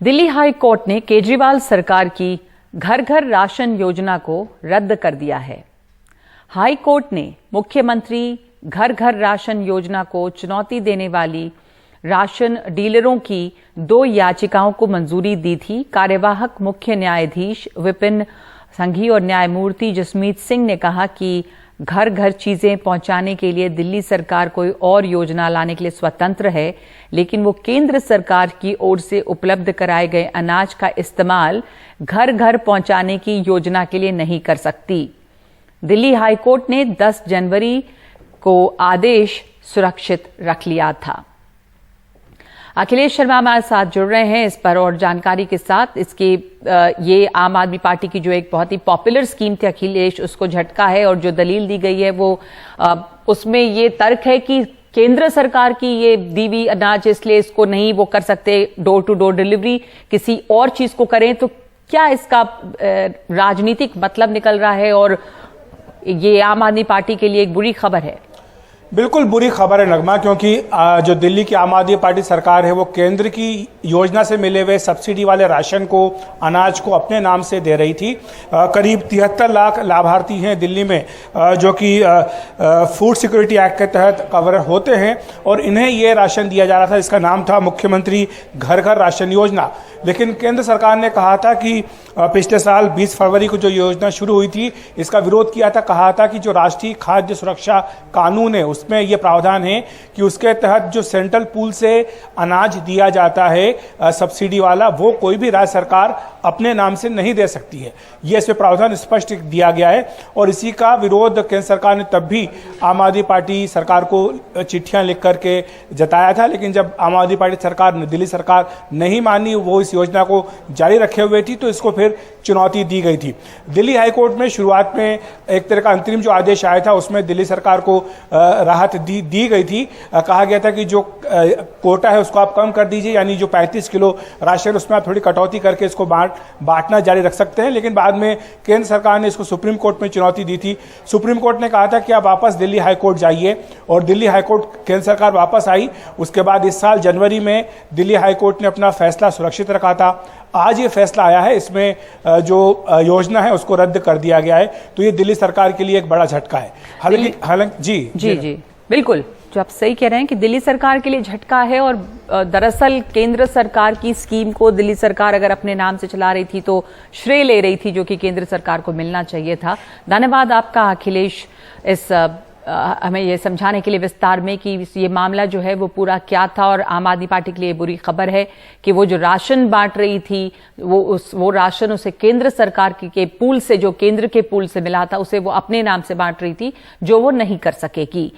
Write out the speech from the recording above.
Delhi high court ने केजरीवाल सरकार की घर घर राशन योजना को रद्द कर दिया है। हाई कोर्ट ने मुख्यमंत्री घर घर राशन योजना को चुनौती देने वाली राशन डीलरों की 2 याचिकाओं को मंजूरी दी थी। कार्यवाहक मुख्य न्यायाधीश विपिन संघी और न्यायमूर्ति जसमीत सिंह ने कहा कि घर घर चीजें पहुंचाने के लिए दिल्ली सरकार कोई और योजना लाने के लिए स्वतंत्र है, लेकिन वो केंद्र सरकार की ओर से उपलब्ध कराए गए अनाज का इस्तेमाल घर घर पहुंचाने की योजना के लिए नहीं कर सकती। दिल्ली हाई कोर्ट ने 10 जनवरी को आदेश सुरक्षित रख लिया था। अखिलेश शर्मा हमारे साथ जुड़ रहे हैं इस पर और जानकारी के साथ। ये आम आदमी पार्टी की जो एक बहुत ही पॉपुलर स्कीम थी अखिलेश, उसको झटका है और जो दलील दी गई है वो उसमें ये तर्क है कि केंद्र सरकार की ये दी हुई अनाज इसलिए इसको नहीं वो कर सकते, डोर टू डोर डिलीवरी किसी और चीज को करें। तो क्या इसका राजनीतिक मतलब निकल रहा है और ये आम आदमी पार्टी के लिए एक बुरी खबर है? बिल्कुल बुरी खबर है नगमा, क्योंकि जो दिल्ली की आम आदमी पार्टी सरकार है वो केंद्र की योजना से मिले हुए सब्सिडी वाले राशन को, अनाज को अपने नाम से दे रही थी। करीब 73 लाख लाभार्थी हैं दिल्ली में जो कि फूड सिक्योरिटी एक्ट के तहत कवर होते हैं और इन्हें ये राशन दिया जा रहा था। इसका नाम था मुख्यमंत्री घर घर राशन योजना। लेकिन केंद्र सरकार ने कहा था कि पिछले साल 20 फरवरी को जो योजना शुरू हुई थी इसका विरोध किया था। कहा था कि जो राष्ट्रीय खाद्य सुरक्षा कानून है उसमें यह प्रावधान है कि उसके तहत जो सेंट्रल पूल से अनाज दिया जाता है सब्सिडी वाला, वो कोई भी राज्य सरकार अपने नाम से नहीं दे सकती है। यह इसमें प्रावधान स्पष्ट दिया गया है और इसी का विरोध केंद्र सरकार ने तब भी आम आदमी पार्टी सरकार को चिट्ठियां लिख करके जताया था। लेकिन जब आम आदमी पार्टी सरकार ने, दिल्ली सरकार नहीं मानी, वो इस योजना को जारी रखे हुए थी, तो इसको फिर चुनौती दी गई थी। दिल्ली हाई कोर्ट में शुरुआत में एक तरह का अंतरिम जो आदेश आया था उसमें दिल्ली सरकार को राहत दी गई थी। कहा गया था कि जो कोटा है उसको आप कम कर दीजिए, यानी जो 35 किलो राशन उसमें आप थोड़ी कटौती करके इसको बांटना जारी रख सकते हैं। लेकिन बाद में केंद्र सरकार ने इसको सुप्रीम कोर्ट में चुनौती दी थी। सुप्रीम कोर्ट ने कहा था कि आप वापस दिल्ली हाई कोर्ट जाइए और दिल्ली हाई कोर्ट, केंद्र सरकार वापस आई। उसके बाद इस साल जनवरी में दिल्ली हाई कोर्ट ने अपना फैसला सुरक्षित रखा था। आज ये फैसला आया है, इसमें जो योजना है उसको रद्द कर दिया गया है। तो ये दिल्ली सरकार के लिए एक बड़ा झटका है। हालांकि जी बिल्कुल, जो आप सही कह रहे हैं कि दिल्ली सरकार के लिए झटका है और दरअसल केंद्र सरकार की स्कीम को दिल्ली सरकार अगर अपने नाम से चला रही थी तो श्रेय ले रही थी, जो कि केंद्र सरकार को मिलना चाहिए था। धन्यवाद आपका अखिलेश, इस हमें ये समझाने के लिए विस्तार में कि ये मामला जो है वो पूरा क्या था। और आम आदमी पार्टी के लिए बुरी खबर है कि वो जो राशन बांट रही थी वो राशन उसे केंद्र सरकार के पूल से, जो केंद्र के पूल से मिला था, उसे वो अपने नाम से बांट रही थी, जो वो नहीं कर सकेगी।